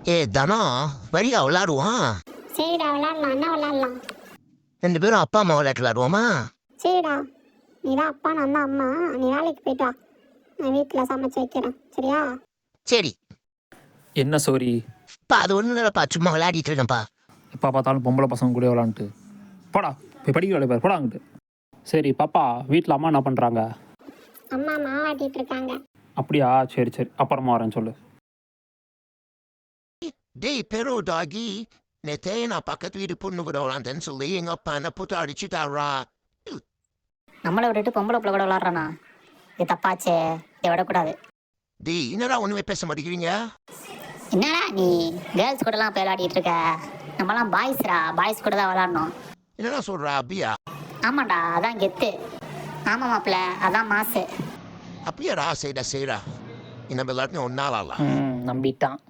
தனா வரியா விளாடுவோம். சரிடா விளாட்லாம், என்ன விளாட்லாம்? 2 பேரும் அப்பா அம்மா விளையாட்டு விளாடுவோமா? சரிடா, நீ தான் அப்பா, நான் தான் அம்மா. நீ வேலைக்கு போயிட்டு வா, நான் வீட்டில் சமைச்சு வைக்கிறேன், சரியா? சரி. என்ன சோரி? அது ஒன்றும் இல்லைப்பா, சும்மா விளையாடிட்டு இருக்கேன்ப்பா. எப்போ பார்த்தாலும் பொம்பளை பசங்க கூட விளாண்டுட்டு போடா, போய் படிக்க வேலை பாரு, போடா அங்கிட்டு. சரி பாப்பா, வீட்டில் அம்மா என்ன பண்ணுறாங்க? அம்மா மாவாட்டிட்டு இருக்காங்க. அப்படியா, சரி சரி, அப்புறமா வரேன்னு சொல்லு. டேய் பெரு டாகி, நேத்தே நான் பக்கத்து வீடு பொண்ணு கூட விளாண்டேன்னு சொல்லி எங்கள் அப்பா என்ன போட்டு அடிச்சுட்டாரா. நம்மளை விட்டுட்டு பொம்பளை பிள்ளை கூட விளாட்றானா? இது தப்பாச்சே, இதை விடக்கூடாது. டேய் என்னடா ஒன்றுமே பேச மாட்டேங்கிறீங்க? என்னடா நீ கேர்ள்ஸ் கூடலாம் போய் விளையாடிட்டு இருக்க? நம்மலாம் பாய்ஸ்ரா, பாய்ஸ் கூட தான் விளாட்ணும். என்னடா சொல்கிறா அப்பியா? ஆமாண்டா, அதான் கெத்து. ஆமாம் மாப்பிள்ள, அதான் மாசு. அப்படியாடா? செய்டா செய்டா, என்ன விளையாட்டு ஒன்னாலாம். நம்பிட்டான்.